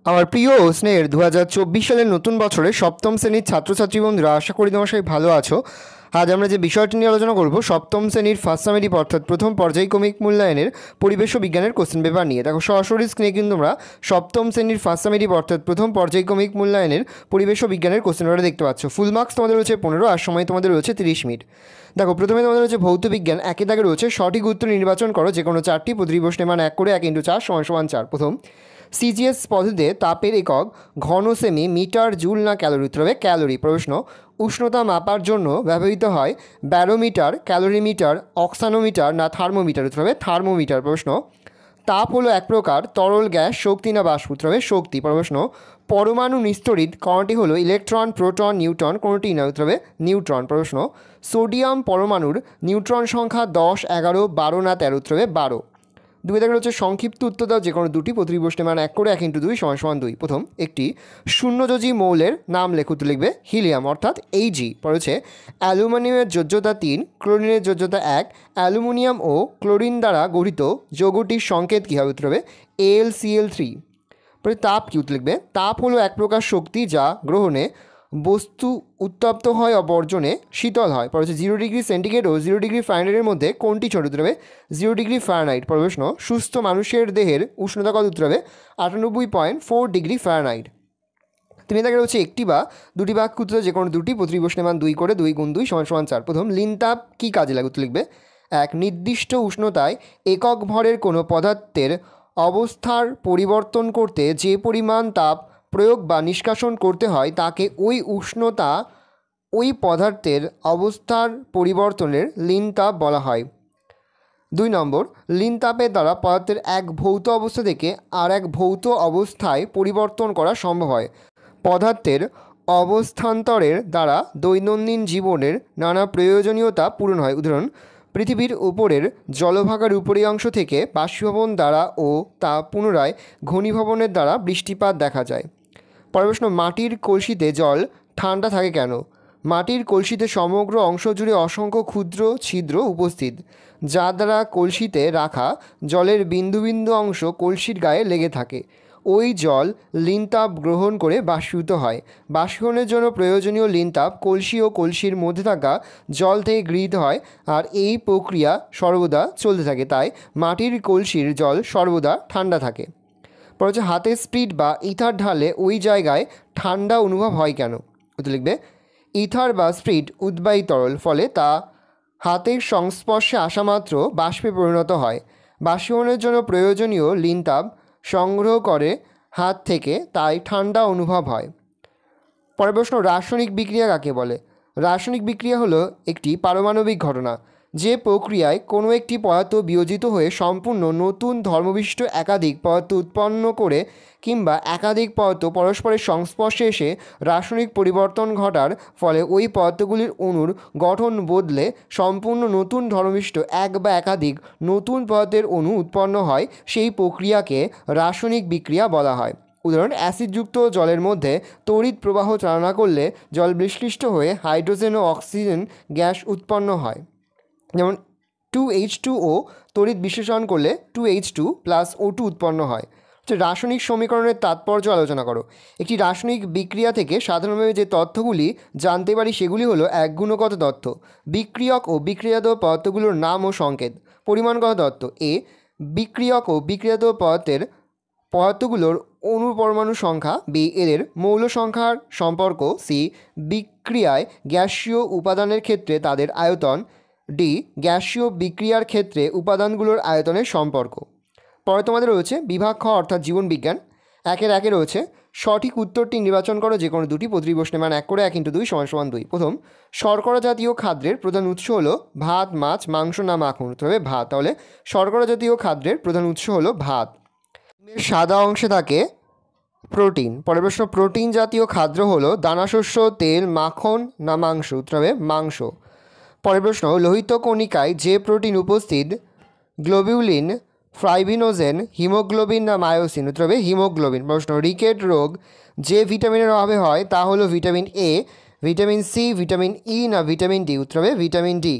আমার প্রিয় স্নেহের 2024 সালের নতুন বছরে সপ্তম শ্রেণীর ছাত্রছাত্রী বন্ধুরা, আশা করি তোমার সবাই ভালো আছো। আজ আমরা যে বিষয়টি নিয়ে আলোচনা করব সপ্তম শ্রেণীর ফার্স্ট সামেটিভ অর্থাৎ প্রথম পর্যায়ক্রমিক মূল্যায়নের পরিবেশ ও বিজ্ঞানের কোশ্চেন পেপার নিয়ে। দেখো সরাসরি স্ক্রিনে কিন্তু তোমরা সপ্তম শ্রেণীর ফার্স্ট সামেটিভ অর্থাৎ প্রথম পর্যায়ক্রমিক মূল্যায়নের পরিবেশ ও বিজ্ঞানের কোশ্চেন পেপার দেখতে পাচ্ছ। ফুল মার্কস তোমাদের রয়েছে 15 আর সময় তোমাদের রয়েছে 30 মিনিট। দেখো প্রথমে তোমাদের রয়েছে ভৌত বিজ্ঞান, একে দাগে রয়েছে সঠিক উত্তর নির্বাচন করো যে কোনো চারটি, প্রতিটি প্রশ্নের মান 1 করে 1 × 4 = 4। প্রথম, সিজিএস পদ্ধতিতে তাপের একক ঘন সেমি, মিটার, জুল না ক্যালোরি? উত্তর হবে ক্যালোরি। প্রশ্ন, উষ্ণতা মাপার জন্য ব্যবহৃত হয় ব্যারোমিটার, ক্যালোরিমিটার, অক্সানোমিটার না থার্মোমিটার? উত্তর হবে থার্মোমিটার। প্রশ্ন, তাপ হলো এক প্রকার তরল গ্যাস, শক্তি না বাষ্প? উত্তর হবে শক্তি। প্রশ্ন, পরমাণু নিস্তড়িত কণাটি হলো ইলেকট্রন, প্রোটন, নিউট্রন? কোনটি না? উত্তর হবে নিউট্রন। প্রশ্ন, সোডিয়াম পরমাণুর নিউট্রন সংখ্যা 10, 11, 12 না 13? উত্তর হবে 12। দুই দেখা হচ্ছে সংক্ষিপ্ত উত্তর দাও যে কোনো দুটি, প্রতিটি প্রশ্নের মান 1 করে 1 × 2 = 2। প্রথম, একটি শূন্যযোজী মৌলের নাম লেখো। উত্তর লিখবে হিলিয়াম অর্থাৎ Ag। পড়েছে অ্যালুমিনিয়ামের যোজ্যতা 3, ক্লোরিনের যোজ্যতা 1, অ্যালুমিনিয়াম ও ক্লোরিন দ্বারা গঠিত যৌগটির সংকেত কী হবে? উত্তর হবে AlCl3। পরে তাপ কি? উত্তর লিখবে তাপ হলো এক প্রকার শক্তি যা গ্রহণে বস্তু উত্তপ্ত হয়, অবর্জনে শীতল হয়। পরে হচ্ছে 0 ডিগ্রি সেন্টিগ্রেড ও 0 ডিগ্রি ফারেনহাইটের মধ্যে কোনটি ছোট? উত্তর হবে 0 ডিগ্রি ফারেনহাইট। প্রশ্ন, সুস্থ মানুষের দেহের উষ্ণতা কত? উত্তর হবে 98.4 ডিগ্রি ফারেনহাইট। তুমি দেখা হচ্ছে একটি বা দুটি বাক্য উত্তর যে কোনো দুটি, প্রতিটি প্রশ্নের মান 2 করে 2 × 2 = 4। প্রথম, লিনতাপ কী কাজে লাগে? উত্তর লিখবে এক, নির্দিষ্ট উষ্ণতায় একক ভরের কোনো পদার্থের অবস্থার পরিবর্তন করতে যে পরিমাণ তাপ প্রয়োগ বা নিষ্কাশন করতে হয় তাকে ওই উষ্ণতা ওই পদার্থের অবস্থার পরিবর্তনের লিনতাপ বলা হয়। 2 নম্বর, লিনতাপের দ্বারা পদার্থের এক ভৌত অবস্থা থেকে আর এক ভৌত অবস্থায় পরিবর্তন করা সম্ভব হয়। পদার্থের অবস্থান্তরের দ্বারা দৈনন্দিন জীবনের নানা প্রয়োজনীয়তা পূরণ হয়। উদাহরণ, পৃথিবীর উপরের জলভাগার উপরের অংশ থেকে বাষ্পীভবন দ্বারা ও তা পুনরায় ঘনীভবনের দ্বারা বৃষ্টিপাত দেখা যায়। পরের প্রশ্ন, মাটির কলসিতে জল ঠান্ডা থাকে কেন? মাটির কলসিতে সমগ্র অংশ জুড়ে অসংখ্য ক্ষুদ্র ছিদ্র উপস্থিত, যা দ্বারা কলসিতে রাখা জলের বিন্দু বিন্দু অংশ কলসির গায়ে লেগে থাকে। ওই জল লিনতাপ গ্রহণ করে বাষ্পীভূত হয়। বাষ্পীভবনের জন্য প্রয়োজনীয় লিনতাপ কলসি ও কলসির মধ্যে থাকা জল থেকে গৃহীত হয়, আর এই প্রক্রিয়া সর্বদা চলতে থাকে। তাই মাটির কলসির জল সর্বদা ঠান্ডা থাকে। পরে হচ্ছে হাতের স্পিরিট বা ইথার ঢালে ওই জায়গায় ঠান্ডা অনুভব হয় কেন? উত্তর লিখবে ইথার বা স্পিরিট উদ্বায়ী তরল, ফলে তা হাতের সংস্পর্শে আসা মাত্র বাষ্পে পরিণত হয়। বাষ্পীভবনের জন্য প্রয়োজনীয় লিনতাপ সংগ্রহ করে হাত থেকে, তাই ঠান্ডা অনুভব হয়। পরের প্রশ্ন, রাসায়নিক বিক্রিয়া কাকে বলে? রাসায়নিক বিক্রিয়া হলো একটি পারমাণবিক ঘটনা যে প্রক্রিয়ায় কোনো একটি পদার্থ বিয়োজিত হয়ে সম্পূর্ণ নতুন ধর্মবিশিষ্ট একাধিক পদার্থ উৎপন্ন করে কিংবা একাধিক পদার্থ পরস্পরের সংস্পর্শে এসে রাসায়নিক পরিবর্তন ঘটার ফলে ওই পদার্থগুলির অণুর গঠন বদলে সম্পূর্ণ নতুন ধর্মবিশিষ্ট এক বা একাধিক নতুন পদার্থের অণু উৎপন্ন হয়। সেই প্রক্রিয়াকে রাসায়নিক বিক্রিয়া বলা হয়। উদাহরণ, অ্যাসিডযুক্ত জলের মধ্যে তড়িৎ প্রবাহ চালনা করলে জল বিশ্লিষ্ট হয়ে হাইড্রোজেন ও অক্সিজেন গ্যাস উৎপন্ন হয়। যেমন 2H2O তড়িৎ বিশ্লেষণ করলে 2H2 + O2 উৎপন্ন হয়। রাসায়নিক সমীকরণের তাৎপর্য আলোচনা করো। একটি রাসায়নিক বিক্রিয়া থেকে সাধারণভাবে যে তথ্যগুলি জানতে পারি সেগুলি হলো: এক, গুণগত তথ্য, বিক্রিয়ক ও বিক্রিয়াত পদার্থগুলোর নাম ও সংকেত। পরিমাণগত তথ্য, এ, বিক্রিয়ক ও বিক্রিয়াত পদার্থগুলোর অণু পরমাণু সংখ্যা, বি, এদের মৌল সংখ্যার সম্পর্ক, সি, বিক্রিয়ায় গ্যাসীয় উপাদানের ক্ষেত্রে তাদের আয়তন, ডি, গ্যাসীয় বিক্রিয়ার ক্ষেত্রে উপাদানগুলোর আয়তনের সম্পর্ক। পরে তোমাদের রয়েছে বিভাগ খ অর্থাৎ জীবন বিজ্ঞান, 1-এ রয়েছে সঠিক উত্তরটি নির্বাচন করো যে কোনো দুটি, প্রতিটি প্রশ্নের মান 1 করে 1 × 2 = 2। প্রথম, শর্করা জাতীয় খাদ্যের প্রধান উৎস হলো ভাত, মাছ, মাংস না মাখন? উত্তর হবে ভাত। তাহলে শর্করা জাতীয় খাদ্যের প্রধান উৎস হলো ভাত। সাদা অংশে থাকে প্রোটিন। পরের প্রশ্ন, প্রোটিন জাতীয় খাদ্য হলো দানাশস্য, তেল, মাখন না মাংস? উত্তর হবে মাংস। পরের প্রশ্ন, লোহিত কণিকায় যে প্রোটিন উপস্থিত গ্লোবিউলিন, ফাইব্রিনোজেন, হিমোগ্লোবিন না মায়োসিন? উত্তর হবে হিমোগ্লোবিন। প্রশ্ন, রিকেট রোগ যে ভিটামিনের অভাবে হয় তা হলো vitamin A, vitamin C, vitamin E না ভিটামিন ডি? উত্তর হবে ভিটামিন ডি।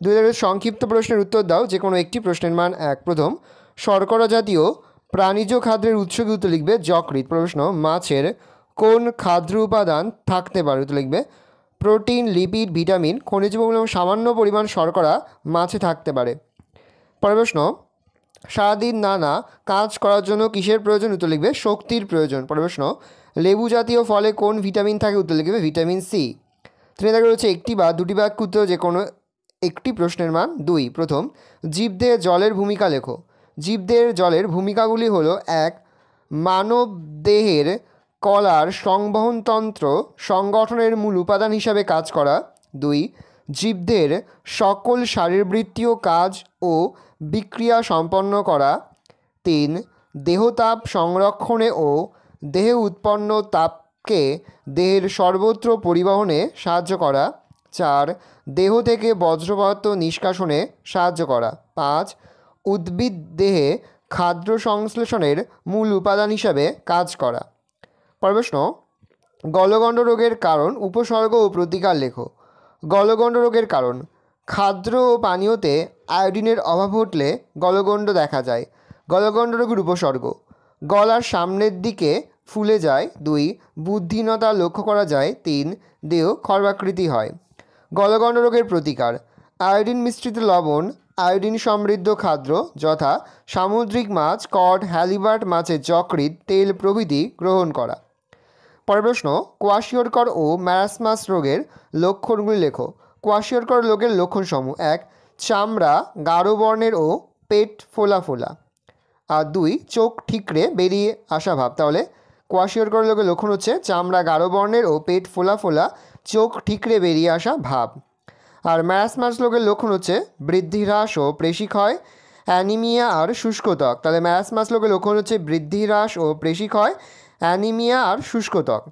2 সংক্ষিপ্ত প্রশ্নের উত্তর দাও যে কোনো একটি, প্রশ্নের মান 1। প্রথম, শর্করা জাতীয় প্রাণীজ খাদ্যের উৎস কি? উত্তর লিখবে যকৃৎ। প্রশ্ন, মাছের কোন খাদ্য উপাদান থাকতে পারে? উত্তর লিখবে প্রোটিন, লিপিড, ভিটামিন, খনিজ লবণ এবং সামান্য পরিমাণ শর্করা মাছে থাকতে পারে। পরের প্রশ্ন, সারাদিন নানা কাজ করার জন্য কিসের প্রয়োজন? উত্তর লিখবে শক্তির প্রয়োজন। পরের প্রশ্ন, লেবু জাতীয় ফলে কোন ভিটামিন থাকে? উত্তর লিখবে ভিটামিন সি। তিনি দেখা রয়েছে একটি বা দুটি বাক্য উত্তর যে কোনো একটি প্রশ্নের মান 2। প্রথম, জীবদের জলের ভূমিকা লেখো। জীবদের জলের ভূমিকাগুলি হলো: 1. মানব দেহের কলার সংবহনতন্ত্র সংগঠনের মূল উপাদান হিসাবে কাজ করা। 2. জীবদের সকল শারীরবৃত্তীয় কাজ ও বিক্রিয়া সম্পন্ন করা। 3. দেহতাপ সংরক্ষণে ও দেহে উৎপন্ন তাপকে দেহের সর্বত্র পরিবহনে সাহায্য করা। 4. দেহ থেকে বর্জ্য পদার্থ নিষ্কাশনে সাহায্য করা। 5. উদ্ভিদ দেহে খাদ্য সংশ্লেষণের মূল উপাদান হিসাবে কাজ করা। পরের প্রশ্ন, গলগণ্ড রোগের কারণ, উপসর্গ ও প্রতিকার লেখো। গলগণ্ড রোগের কারণ: খাদ্য ও পানীয়তে আয়োডিনের অভাব ঘটলে গলগণ্ড দেখা যায়। গলগণ্ড রোগের উপসর্গ: গলার সামনের দিকে ফুলে যায়। 2. বুদ্ধিহীনতা লক্ষ্য করা যায়। 3. দেহ খর্বাকৃতি হয়। গলগণ্ড রোগের প্রতিকার: আয়োডিন মিশ্রিত লবণ, আয়োডিন সমৃদ্ধ খাদ্য যথা সামুদ্রিক মাছ, কড, হ্যালিবার্ট মাছের যকৃৎ, তেল প্রভৃতি গ্রহণ করা। পরের প্রশ্ন, কোয়াশিয়রকর ও ম্যারাসমাস রোগের লক্ষণগুলি লেখো। কোয়াশিয়রকর রোগের লক্ষণসমূহ: 1. চামড়া গাঢ় বর্ণের ও পেট ফোলা ফোলা। আর 2. চোখ ঠিকরে বেরিয়ে আসা ভাব। তাহলে কোয়াশিয়রকর রোগের লক্ষণ হচ্ছে চামড়া গাঢ় বর্ণের ও পেট ফোলা ফোলা, চোখ ঠিকরে বেরিয়ে আসা ভাব। আর ম্যারাসমাস রোগের লক্ষণ হচ্ছে বৃদ্ধি হ্রাস ও পেশিক্ষয়, অ্যানিমিয়া আর শুষ্ক ত্বক। তাহলে ম্যারাসমাস রোগের লক্ষণ হচ্ছে বৃদ্ধি হ্রাস ও পেশিক্ষয়, অ্যানিমিয়া আর শুষ্ক ত্বক।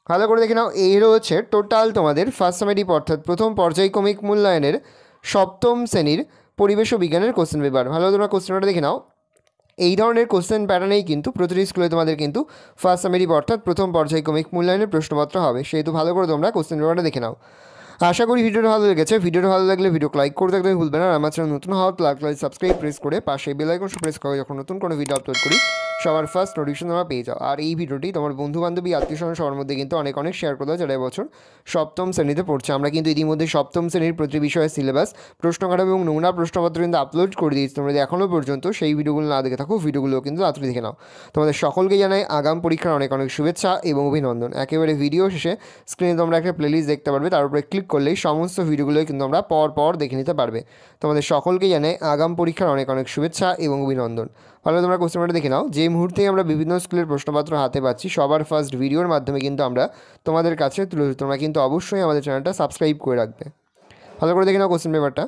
ভালো করে দেখে নাও, এই রয়েছে টোটাল তোমাদের ফার্স্ট সামেটিভ অর্থাৎ প্রথম পর্যায়ক্রমিক মূল্যায়নের সপ্তম শ্রেণীর পরিবেশ ও বিজ্ঞানের কোশ্চেন পেপার। ভালো তোমরা কোশ্চেনটা দেখে নাও। এই ধরনের কোশ্চেন প্যাটার্নেই কিন্তু প্রতিটি স্কুলে তোমাদের কিন্তু ফার্স্ট সামেটিভ অর্থাৎ প্রথম পর্যায়ক্রমিক মূল্যায়নের প্রশ্নপত্র হবে। সেহেতু ভালো করে তোমরা কোশ্চেন পেপারটা দেখে নাও। আশা করি ভিডিওটা ভালো লেগেছে। ভিডিওটা ভালো লাগলে ভিডিওকে লাইক করতে একদমই ভুলবে না। আর আমার চ্যানেল নতুন হওয়া লাইক সাবস্ক্রাইব প্রেস করে পাশে বেল আইকন প্রেস করে যখন নতুন কোনো ভিডিও আপলোড করি সবার ফার্স্ট নোটিফিকেশন তোমরা পেয়ে যাও। আর এই ভিডিওটি তোমার বন্ধুবান্ধবী আত্মীয়স্বজন সবার মধ্যে কিন্তু অনেক অনেক শেয়ার করে দাও যারা এবছর সপ্তম শ্রেণীতে পড়ছে। আমরা কিন্তু ইতিমধ্যে সপ্তম শ্রেণীর প্রতি বিষয়ের সিলেবাস, প্রশ্ন কাঠামো এবং নমুনা প্রশ্নপত্র কিন্তু আপলোড করে দিয়েছি। তোমরা যদি এখনও পর্যন্ত সেই ভিডিওগুলো না দেখে থাকো, ভিডিওগুলো কিন্তু তাড়াতাড়ি দেখে নাও। তোমাদের সকলকে জানাই আগাম পরীক্ষার অনেক অনেক শুভেচ্ছা এবং অভিনন্দন। একেবারে ভিডিও শেষে স্ক্রিনে তোমরা একটা প্লেলিস্ট দেখতে পারবে, তার উপরে ক্লিক করলেই সমস্ত ভিডিওগুলো কিন্তু আমরা পর দেখে নিতে পারবে। তোমাদের সকলকে জানাই আগাম পরীক্ষার অনেক অনেক শুভেচ্ছা এবং অভিনন্দন। ভালো তোমরা কোশ্চেনটা দেখে নাও। যে মুহূর্তেই আমরা বিভিন্ন স্কুলের প্রশ্নপত্র হাতে পাচ্ছি সবার ফার্স্ট ভিডিওর মাধ্যমে কিন্তু আমরা তোমাদের কাছে তুলে ধরি। তোমরা কিন্তু অবশ্যই আমাদের চ্যানেলটা সাবস্ক্রাইব করে রাখবে। ভালো করে দেখে নাও কোশ্চেন পেপারটা।